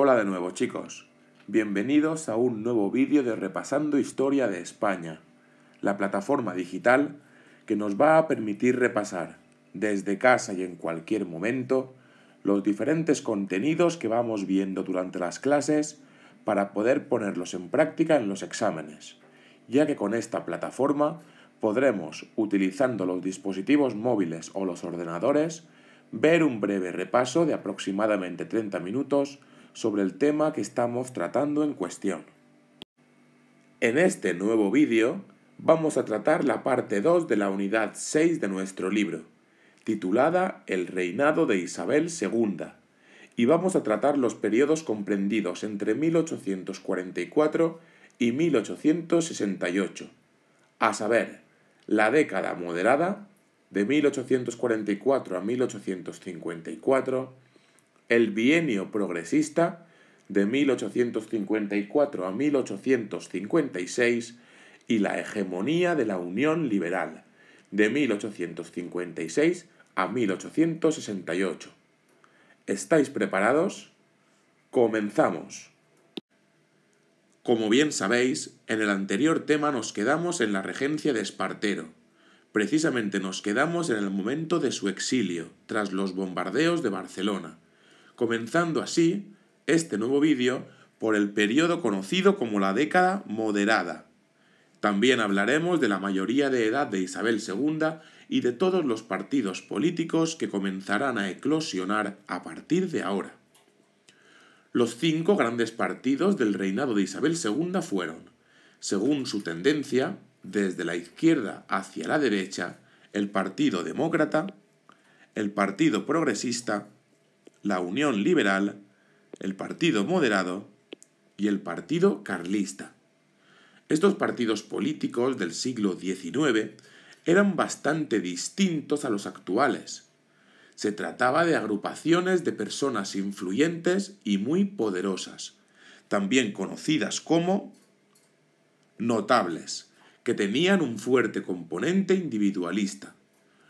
Hola de nuevo, chicos. Bienvenidos a un nuevo vídeo de Repasando Historia de España, la plataforma digital que nos va a permitir repasar, desde casa y en cualquier momento, los diferentes contenidos que vamos viendo durante las clases para poder ponerlos en práctica en los exámenes, ya que con esta plataforma podremos, utilizando los dispositivos móviles o los ordenadores, ver un breve repaso de aproximadamente 30 minutos sobre el tema que estamos tratando en cuestión. En este nuevo vídeo vamos a tratar la parte 2 de la unidad 6 de nuestro libro, titulada El reinado de Isabel II, y vamos a tratar los periodos comprendidos entre 1844 y 1868, a saber, la década moderada, de 1844 a 1854, el bienio progresista, de 1854 a 1856, y la hegemonía de la Unión Liberal, de 1856 a 1868. ¿Estáis preparados? ¡Comenzamos! Como bien sabéis, en el anterior tema nos quedamos en la regencia de Espartero. Precisamente nos quedamos en el momento de su exilio, tras los bombardeos de Barcelona, comenzando así este nuevo vídeo por el periodo conocido como la década moderada. También hablaremos de la mayoría de edad de Isabel II y de todos los partidos políticos que comenzarán a eclosionar a partir de ahora. Los 5 grandes partidos del reinado de Isabel II fueron, según su tendencia, desde la izquierda hacia la derecha, el Partido Demócrata, el Partido Progresista, la Unión Liberal, el Partido Moderado y el Partido Carlista. Estos partidos políticos del siglo XIX eran bastante distintos a los actuales. Se trataba de agrupaciones de personas influyentes y muy poderosas, también conocidas como notables, que tenían un fuerte componente individualista,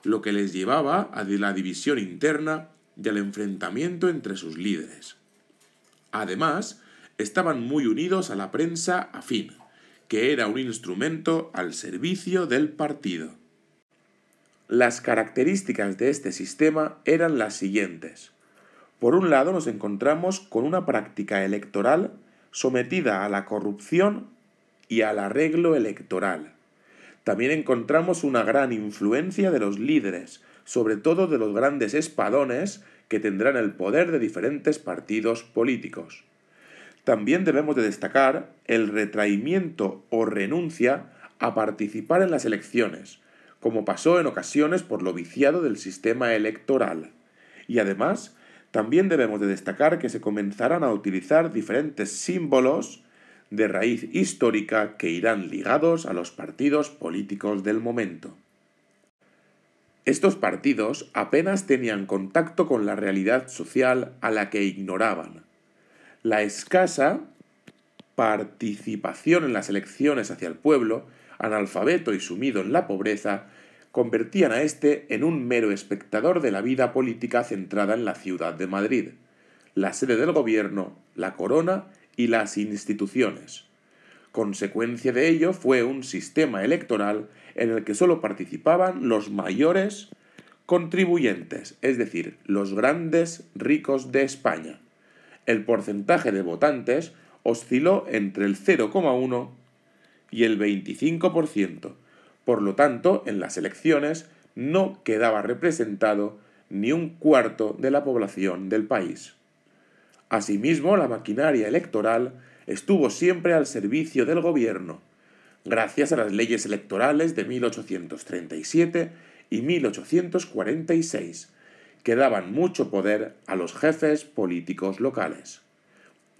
lo que les llevaba a la división interna y al enfrentamiento entre sus líderes. Además, estaban muy unidos a la prensa afín, que era un instrumento al servicio del partido. Las características de este sistema eran las siguientes. Por un lado, nos encontramos con una práctica electoral sometida a la corrupción y al arreglo electoral. También encontramos una gran influencia de los líderes, sobre todo de los grandes espadones que tendrán el poder de diferentes partidos políticos. También debemos de destacar el retraimiento o renuncia a participar en las elecciones, como pasó en ocasiones por lo viciado del sistema electoral. Y además, también debemos de destacar que se comenzarán a utilizar diferentes símbolos de raíz histórica que irán ligados a los partidos políticos del momento. Estos partidos apenas tenían contacto con la realidad social a la que ignoraban. La escasa participación en las elecciones hacia el pueblo, analfabeto y sumido en la pobreza, convertían a éste en un mero espectador de la vida política centrada en la ciudad de Madrid, la sede del gobierno, la corona y las instituciones. Consecuencia de ello fue un sistema electoral en el que solo participaban los mayores contribuyentes, es decir, los grandes ricos de España. El porcentaje de votantes osciló entre el 0,1 y el 25%. Por lo tanto, en las elecciones no quedaba representado ni un cuarto de la población del país. Asimismo, la maquinaria electoral estuvo siempre al servicio del gobierno, gracias a las leyes electorales de 1837 y 1846, que daban mucho poder a los jefes políticos locales.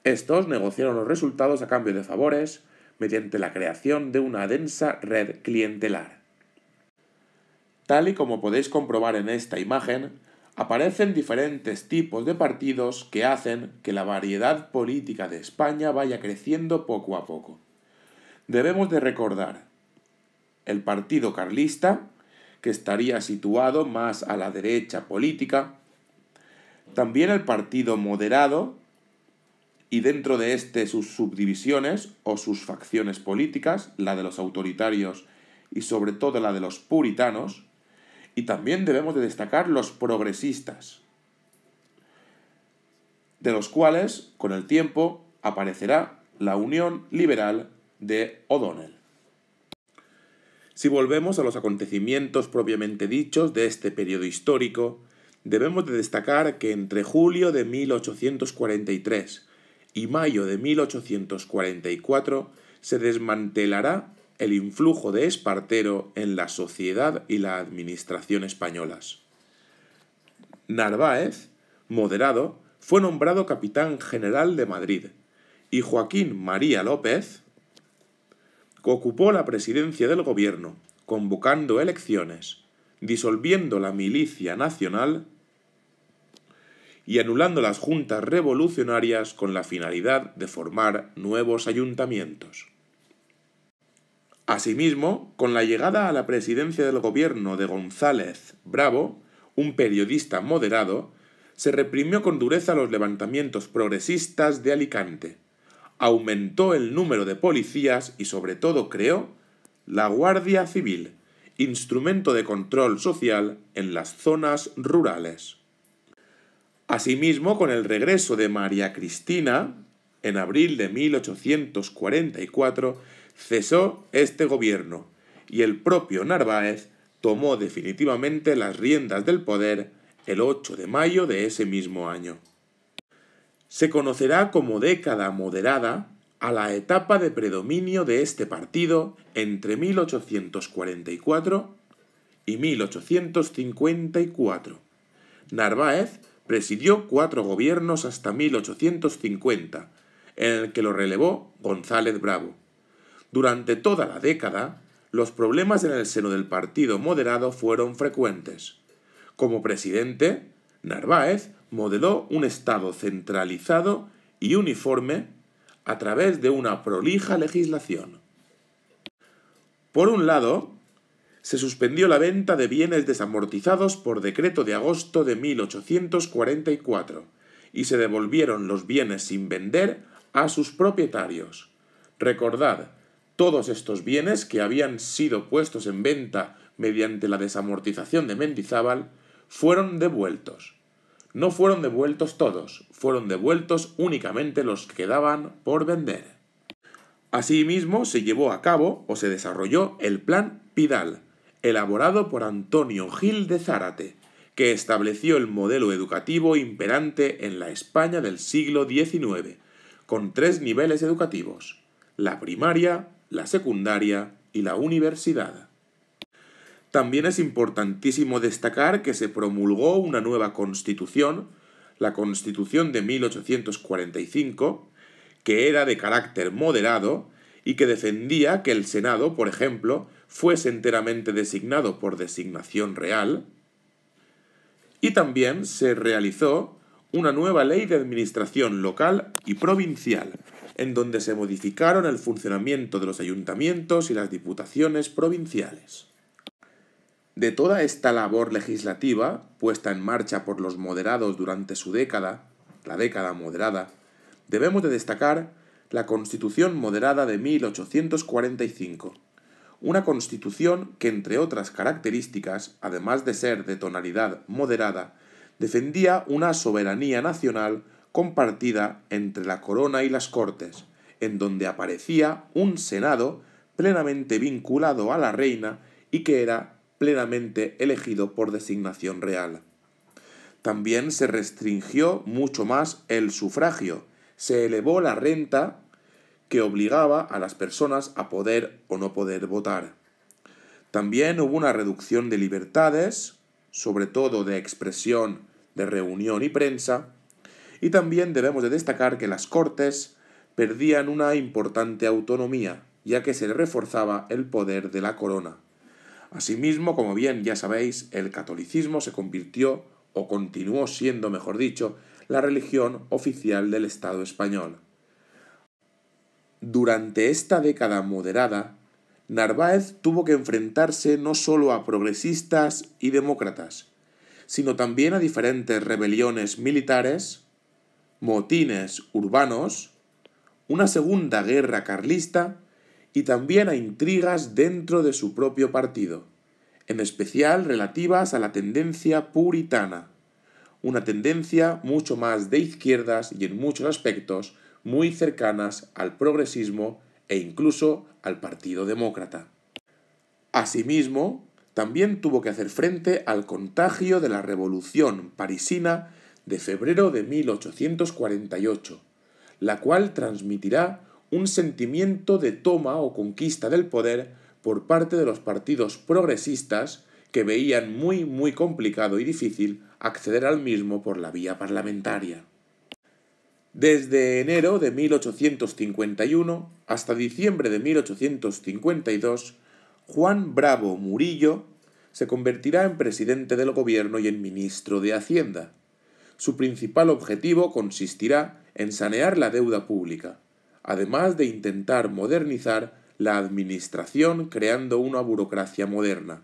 Estos negociaron los resultados a cambio de favores mediante la creación de una densa red clientelar. Tal y como podéis comprobar en esta imagen, aparecen diferentes tipos de partidos que hacen que la variedad política de España vaya creciendo poco a poco. Debemos de recordar el Partido Carlista, que estaría situado más a la derecha política, también el Partido Moderado y dentro de sus subdivisiones o sus facciones políticas, la de los autoritarios y sobre todo la de los puritanos, y también debemos de destacar los progresistas, de los cuales, con el tiempo, aparecerá la Unión Liberal de O'Donnell. Si volvemos a los acontecimientos propiamente dichos de este periodo histórico, debemos de destacar que entre julio de 1843 y mayo de 1844 se desmantelará el influjo de Espartero en la sociedad y la administración españolas. Narváez, moderado, fue nombrado capitán general de Madrid y Joaquín María López ocupó la presidencia del gobierno, convocando elecciones, disolviendo la milicia nacional y anulando las juntas revolucionarias con la finalidad de formar nuevos ayuntamientos. Asimismo, con la llegada a la presidencia del gobierno de González Bravo, un periodista moderado, se reprimió con dureza los levantamientos progresistas de Alicante, aumentó el número de policías y sobre todo creó la Guardia Civil, instrumento de control social en las zonas rurales. Asimismo, con el regreso de María Cristina, en abril de 1844, cesó este gobierno y el propio Narváez tomó definitivamente las riendas del poder el 8 de mayo de ese mismo año. Se conocerá como década moderada a la etapa de predominio de este partido entre 1844 y 1854. Narváez presidió 4 gobiernos hasta 1850, en el que lo relevó González Bravo. Durante toda la década, los problemas en el seno del partido moderado fueron frecuentes. Como presidente, Narváez modeló un Estado centralizado y uniforme a través de una prolija legislación. Por un lado, se suspendió la venta de bienes desamortizados por decreto de agosto de 1844 y se devolvieron los bienes sin vender a sus propietarios. Recordad, todos estos bienes que habían sido puestos en venta mediante la desamortización de Mendizábal fueron devueltos. No fueron devueltos todos, fueron devueltos únicamente los que quedaban por vender. Asimismo, se llevó a cabo o se desarrolló el Plan Pidal, elaborado por Antonio Gil de Zárate, que estableció el modelo educativo imperante en la España del siglo XIX, con 3 niveles educativos: la primaria, la secundaria y la universidad. También es importantísimo destacar que se promulgó una nueva Constitución, la Constitución de 1845, que era de carácter moderado y que defendía que el Senado, por ejemplo, fuese enteramente designado por designación real. Y también se realizó una nueva ley de administración local y provincial, en donde se modificaron el funcionamiento de los ayuntamientos y las diputaciones provinciales. De toda esta labor legislativa, puesta en marcha por los moderados durante su década, la década moderada, debemos de destacar la Constitución Moderada de 1845, una constitución que, entre otras características, además de ser de tonalidad moderada, defendía una soberanía nacional compartida entre la corona y las Cortes, en donde aparecía un Senado plenamente vinculado a la reina y que era plenamente elegido por designación real. También se restringió mucho más el sufragio, se elevó la renta que obligaba a las personas a poder o no poder votar. También hubo una reducción de libertades, sobre todo de expresión, de reunión y prensa, y también debemos de destacar que las Cortes perdían una importante autonomía, ya que se reforzaba el poder de la corona. Asimismo, como bien ya sabéis, el catolicismo se convirtió, o continuó siendo, mejor dicho, la religión oficial del Estado español. Durante esta década moderada, Narváez tuvo que enfrentarse no solo a progresistas y demócratas, sino también a diferentes rebeliones militares, motines urbanos una segunda guerra carlista y también a intrigas dentro de su propio partido, en especial relativas a la tendencia puritana, una tendencia mucho más de izquierdas y en muchos aspectos muy cercanas al progresismo e incluso al Partido Demócrata. Asimismo, también tuvo que hacer frente al contagio de la Revolución parisina de febrero de 1848, la cual transmitirá un sentimiento de toma o conquista del poder por parte de los partidos progresistas que veían muy complicado y difícil acceder al mismo por la vía parlamentaria. Desde enero de 1851 hasta diciembre de 1852, Juan Bravo Murillo se convertirá en presidente del gobierno y en ministro de Hacienda. Su principal objetivo consistirá en sanear la deuda pública, además de intentar modernizar la administración creando una burocracia moderna.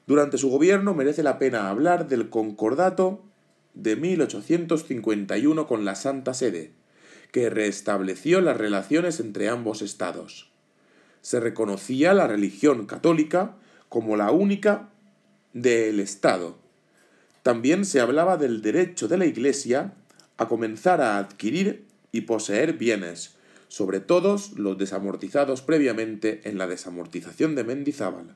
Durante su gobierno merece la pena hablar del Concordato de 1851 con la Santa Sede, que restableció las relaciones entre ambos estados. Se reconocía la religión católica como la única del Estado. También se hablaba del derecho de la Iglesia a comenzar a adquirir y poseer bienes, sobre todo los desamortizados previamente en la desamortización de Mendizábal.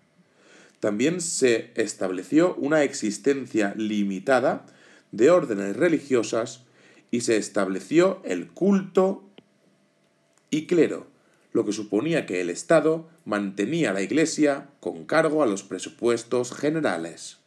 También se estableció una existencia limitada de órdenes religiosas y se estableció el culto y clero, lo que suponía que el Estado mantenía a la Iglesia con cargo a los presupuestos generales.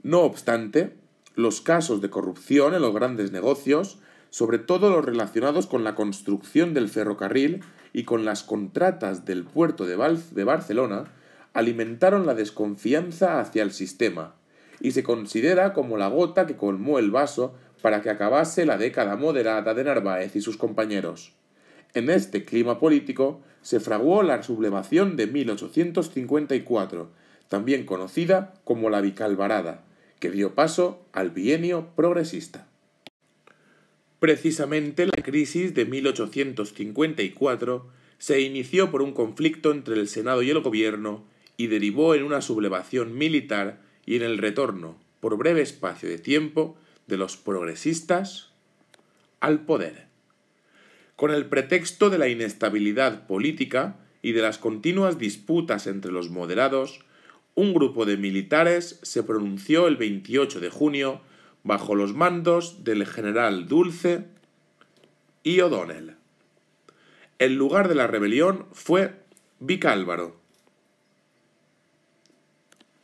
No obstante, los casos de corrupción en los grandes negocios, sobre todo los relacionados con la construcción del ferrocarril y con las contratas del puerto de Barcelona, alimentaron la desconfianza hacia el sistema, y se considera como la gota que colmó el vaso para que acabase la década moderada de Narváez y sus compañeros. En este clima político se fraguó la sublevación de 1854, también conocida como la Vicalvarada, que dio paso al bienio progresista. Precisamente la crisis de 1854 se inició por un conflicto entre el Senado y el gobierno y derivó en una sublevación militar y en el retorno, por breve espacio de tiempo, de los progresistas al poder. Con el pretexto de la inestabilidad política y de las continuas disputas entre los moderados, un grupo de militares se pronunció el 28 de junio bajo los mandos del general Dulce y O'Donnell. El lugar de la rebelión fue Vicálvaro,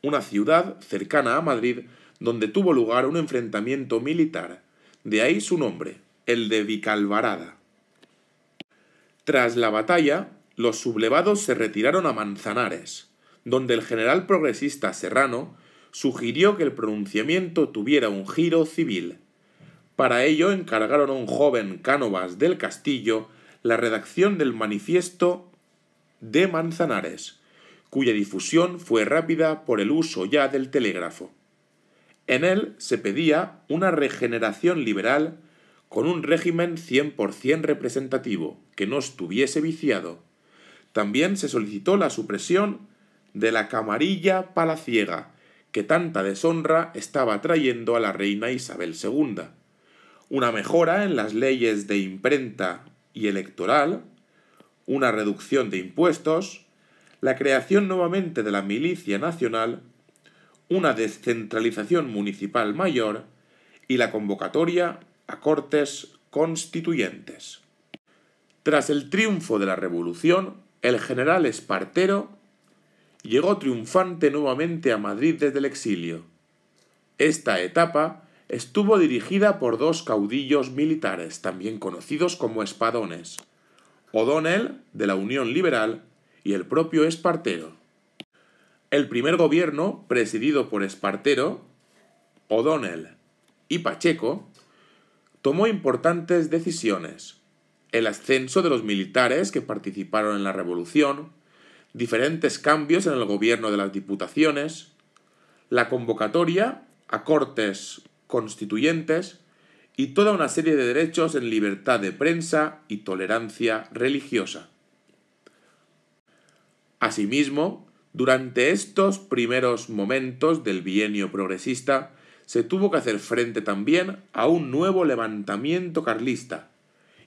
una ciudad cercana a Madrid donde tuvo lugar un enfrentamiento militar, de ahí su nombre, el de Vicalvarada. Tras la batalla, los sublevados se retiraron a Manzanares, donde el general progresista Serrano sugirió que el pronunciamiento tuviera un giro civil. Para ello encargaron a un joven Cánovas del Castillo la redacción del Manifiesto de Manzanares, cuya difusión fue rápida por el uso ya del telégrafo. En él se pedía una regeneración liberal con un régimen 100% representativo, que no estuviese viciado. También se solicitó la supresión de la camarilla palaciega, que tanta deshonra estaba trayendo a la reina Isabel II, una mejora en las leyes de imprenta y electoral, una reducción de impuestos, la creación nuevamente de la Milicia Nacional, una descentralización municipal mayor y la convocatoria a Cortes Constituyentes. Tras el triunfo de la Revolución, el general Espartero llegó triunfante nuevamente a Madrid desde el exilio. Esta etapa estuvo dirigida por dos caudillos militares, también conocidos como espadones, O'Donnell, de la Unión Liberal, y el propio Espartero. El primer gobierno, presidido por Espartero, O'Donnell y Pacheco, tomó importantes decisiones: el ascenso de los militares que participaron en la revolución, diferentes cambios en el gobierno de las diputaciones, la convocatoria a Cortes Constituyentes y toda una serie de derechos en libertad de prensa y tolerancia religiosa. Asimismo, durante estos primeros momentos del bienio progresista, se tuvo que hacer frente también a un nuevo levantamiento carlista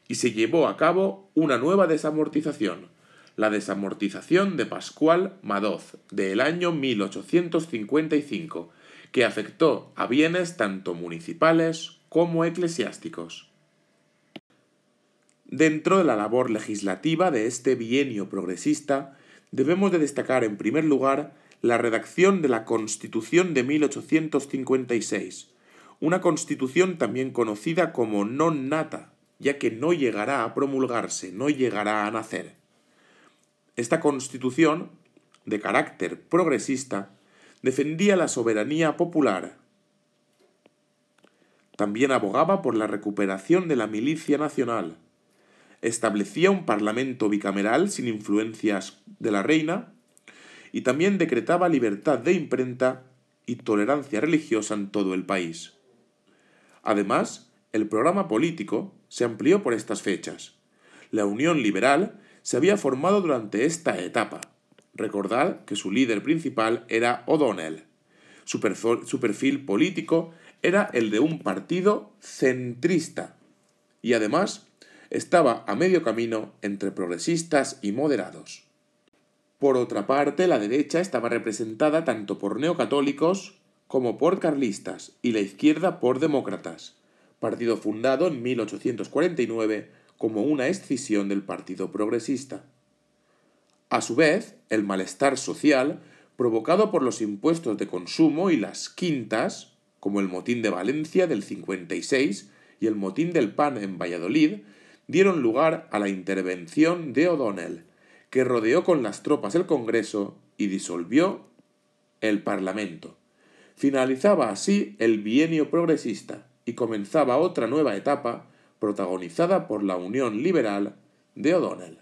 y se llevó a cabo una nueva desamortización, la desamortización de Pascual Madoz del año 1855, que afectó a bienes tanto municipales como eclesiásticos. Dentro de la labor legislativa de este bienio progresista, debemos de destacar en primer lugar la redacción de la Constitución de 1856, una constitución también conocida como non nata, ya que no llegará a promulgarse, no llegará a nacer. Esta constitución, de carácter progresista, defendía la soberanía popular. También abogaba por la recuperación de la milicia nacional. Establecía un parlamento bicameral sin influencias de la reina y también decretaba libertad de imprenta y tolerancia religiosa en todo el país. Además, el programa político se amplió por estas fechas. La Unión Liberal se había formado durante esta etapa. Recordad que su líder principal era O'Donnell. Su perfil político era el de un partido centrista y además estaba a medio camino entre progresistas y moderados. Por otra parte, la derecha estaba representada tanto por neocatólicos como por carlistas y la izquierda por demócratas, partido fundado en 1849 como una escisión del Partido Progresista. A su vez, el malestar social, provocado por los impuestos de consumo y las quintas, como el motín de Valencia del 56 y el motín del pan en Valladolid, dieron lugar a la intervención de O'Donnell, que rodeó con las tropas el Congreso y disolvió el Parlamento. Finalizaba así el bienio progresista y comenzaba otra nueva etapa protagonizada por la Unión Liberal de O'Donnell.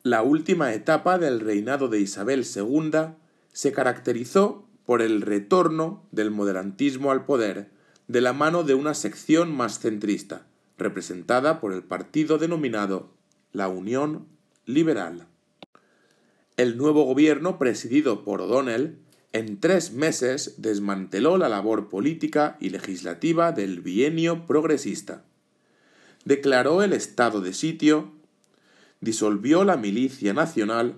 La última etapa del reinado de Isabel II se caracterizó por el retorno del moderantismo al poder de la mano de una sección más centrista, representada por el partido denominado la Unión Liberal. El nuevo gobierno, presidido por O'Donnell, en 3 meses desmanteló la labor política y legislativa del bienio progresista. Declaró el estado de sitio, disolvió la milicia nacional,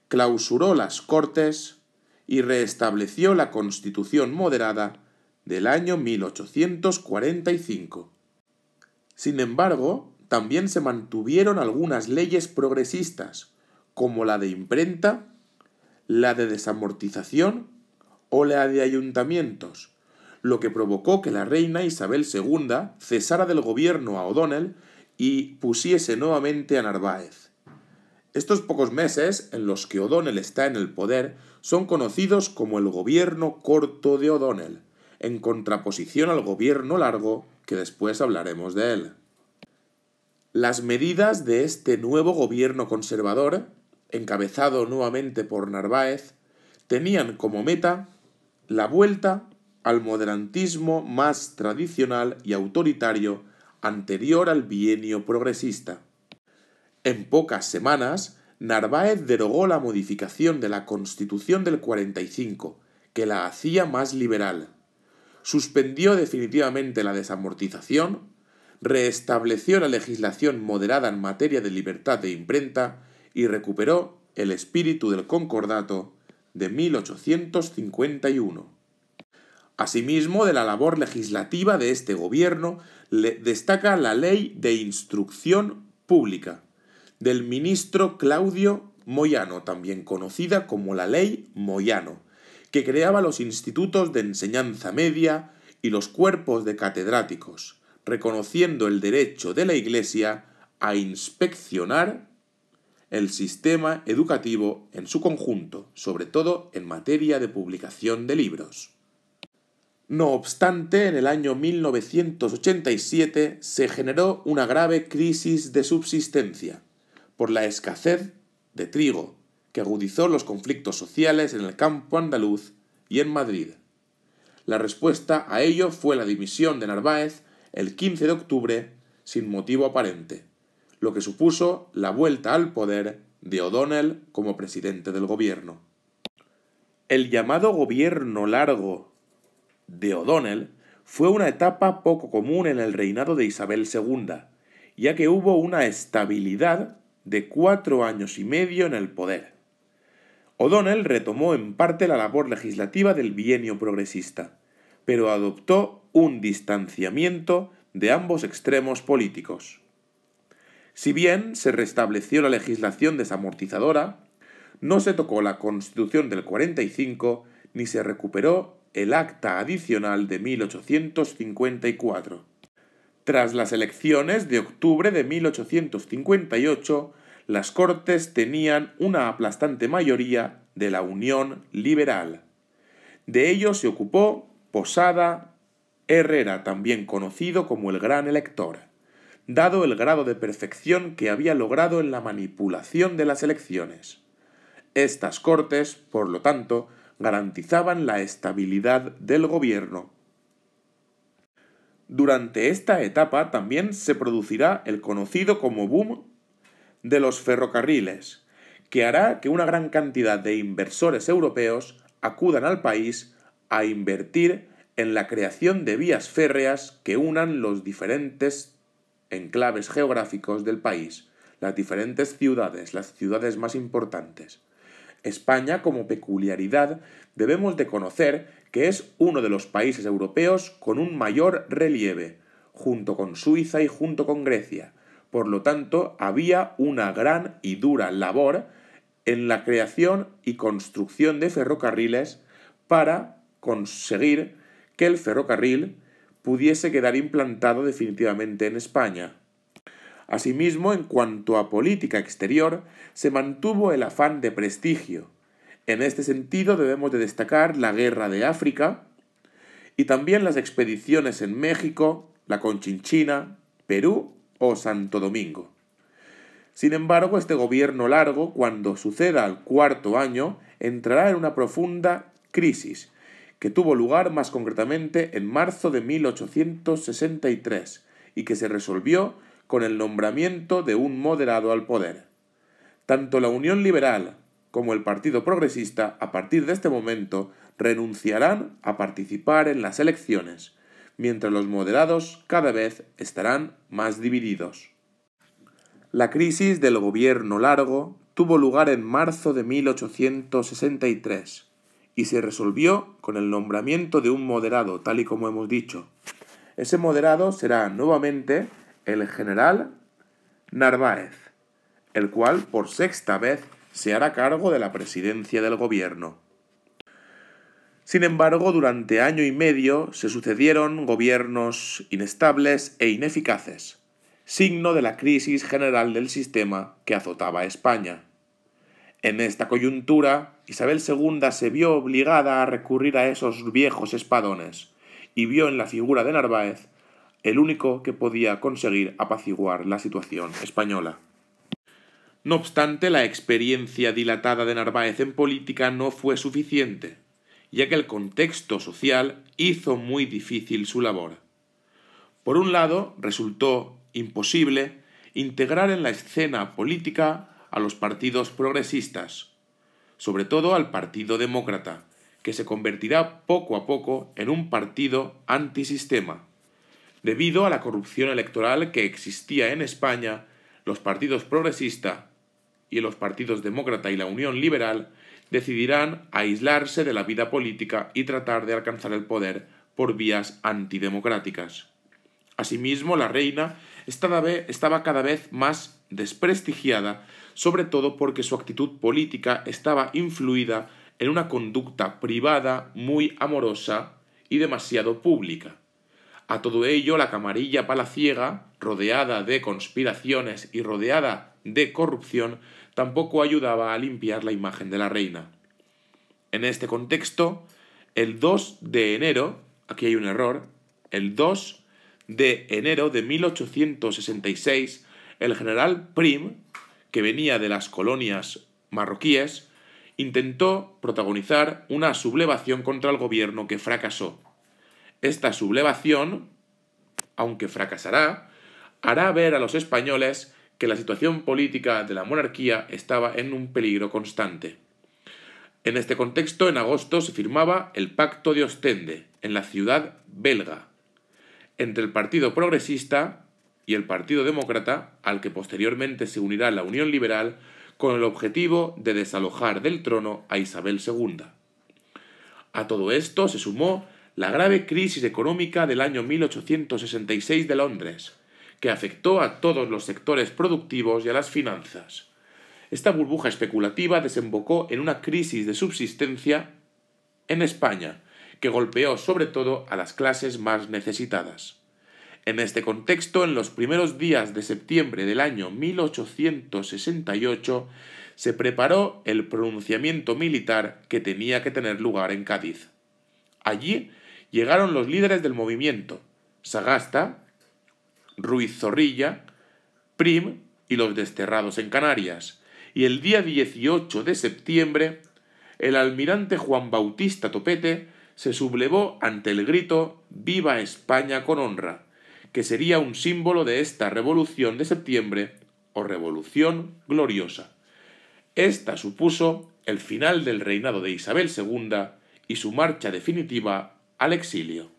clausuró las Cortes y reestableció la Constitución moderada del año 1845. Sin embargo, también se mantuvieron algunas leyes progresistas, como la de imprenta, la de desamortización o la de ayuntamientos, lo que provocó que la reina Isabel II cesara del gobierno a O'Donnell y pusiese nuevamente a Narváez. Estos pocos meses en los que O'Donnell está en el poder son conocidos como el gobierno corto de O'Donnell, en contraposición al gobierno largo, que después hablaremos de él. Las medidas de este nuevo gobierno conservador, encabezado nuevamente por Narváez, tenían como meta la vuelta al moderantismo más tradicional y autoritario anterior al bienio progresista. En pocas semanas, Narváez derogó la modificación de la Constitución del 45, que la hacía más liberal. Suspendió definitivamente la desamortización, reestableció la legislación moderada en materia de libertad de imprenta y recuperó el espíritu del Concordato de 1851. Asimismo, de la labor legislativa de este gobierno destaca la Ley de Instrucción Pública, del ministro Claudio Moyano, también conocida como la Ley Moyano, que creaba los institutos de enseñanza media y los cuerpos de catedráticos, reconociendo el derecho de la Iglesia a inspeccionar el sistema educativo en su conjunto, sobre todo en materia de publicación de libros. No obstante, en el año 1987 se generó una grave crisis de subsistencia por la escasez de trigo, que agudizó los conflictos sociales en el campo andaluz y en Madrid. La respuesta a ello fue la dimisión de Narváez el 15 de octubre sin motivo aparente, lo que supuso la vuelta al poder de O'Donnell como presidente del gobierno. El llamado gobierno largo de O'Donnell fue una etapa poco común en el reinado de Isabel II, ya que hubo una estabilidad de 4 años y medio en el poder. O'Donnell retomó en parte la labor legislativa del bienio progresista, pero adoptó un distanciamiento de ambos extremos políticos. Si bien se restableció la legislación desamortizadora, no se tocó la Constitución del 45 ni se recuperó el Acta Adicional de 1854. Tras las elecciones de octubre de 1858, las Cortes tenían una aplastante mayoría de la Unión Liberal. De ello se ocupó Posada Herrera, también conocido como el Gran Elector, dado el grado de perfección que había logrado en la manipulación de las elecciones. Estas Cortes, por lo tanto, garantizaban la estabilidad del gobierno. Durante esta etapa también se producirá el conocido como boom de los ferrocarriles, que hará que una gran cantidad de inversores europeos acudan al país a invertir en la creación de vías férreas que unan los diferentes enclaves geográficos del país, las diferentes ciudades, las ciudades más importantes. España, como peculiaridad, debemos de conocer que es uno de los países europeos con un mayor relieve, junto con Suiza y junto con Grecia. Por lo tanto, había una gran y dura labor en la creación y construcción de ferrocarriles para conseguir que el ferrocarril pudiese quedar implantado definitivamente en España. Asimismo, en cuanto a política exterior, se mantuvo el afán de prestigio. En este sentido debemos de destacar la Guerra de África y también las expediciones en México, la Conchinchina, Perú o Santo Domingo. Sin embargo, este gobierno largo, cuando suceda al 4º año, entrará en una profunda crisis, que tuvo lugar más concretamente en marzo de 1863 y que se resolvió con el nombramiento de un moderado al poder. Tanto la Unión Liberal como el Partido Progresista, a partir de este momento, renunciarán a participar en las elecciones, mientras los moderados cada vez estarán más divididos. La crisis del gobierno largo tuvo lugar en marzo de 1863 y se resolvió con el nombramiento de un moderado, tal y como hemos dicho. Ese moderado será nuevamente el general Narváez, el cual por 6ª vez se hará cargo de la presidencia del gobierno. Sin embargo, durante año y medio se sucedieron gobiernos inestables e ineficaces, signo de la crisis general del sistema que azotaba a España. En esta coyuntura, Isabel II se vio obligada a recurrir a esos viejos espadones y vio en la figura de Narváez el único que podía conseguir apaciguar la situación española. No obstante, la experiencia dilatada de Narváez en política no fue suficiente, ya que el contexto social hizo muy difícil su labor. Por un lado, resultó imposible integrar en la escena política a los partidos progresistas, sobre todo al Partido Demócrata, que se convertirá poco a poco en un partido antisistema. Debido a la corrupción electoral que existía en España, los partidos progresista y los partidos demócrata y la Unión Liberal decidirán aislarse de la vida política y tratar de alcanzar el poder por vías antidemocráticas. Asimismo, la reina estaba cada vez más desprestigiada, sobre todo porque su actitud política estaba influida en una conducta privada muy amorosa y demasiado pública. A todo ello, la camarilla palaciega, rodeada de conspiraciones y rodeada de corrupción, tampoco ayudaba a limpiar la imagen de la reina. En este contexto, el 2 de enero, aquí hay un error, el 2 de enero de 1866, el general Prim, que venía de las colonias marroquíes, intentó protagonizar una sublevación contra el gobierno que fracasó. Esta sublevación, aunque fracasará, hará ver a los españoles que la situación política de la monarquía estaba en un peligro constante. En este contexto, en agosto se firmaba el Pacto de Ostende, en la ciudad belga, entre el Partido Progresista y el Partido Demócrata, al que posteriormente se unirá la Unión Liberal, con el objetivo de desalojar del trono a Isabel II. A todo esto se sumó la grave crisis económica del año 1866 de Londres, que afectó a todos los sectores productivos y a las finanzas. Esta burbuja especulativa desembocó en una crisis de subsistencia en España, que golpeó sobre todo a las clases más necesitadas. En este contexto, en los primeros días de septiembre del año 1868, se preparó el pronunciamiento militar que tenía que tener lugar en Cádiz. Allí llegaron los líderes del movimiento, Sagasta, Ruiz Zorrilla, Prim y los desterrados en Canarias, y el día 18 de septiembre el almirante Juan Bautista Topete se sublevó ante el grito «Viva España con honra», que sería un símbolo de esta Revolución de Septiembre o Revolución Gloriosa. Esta supuso el final del reinado de Isabel II y su marcha definitiva al exilio.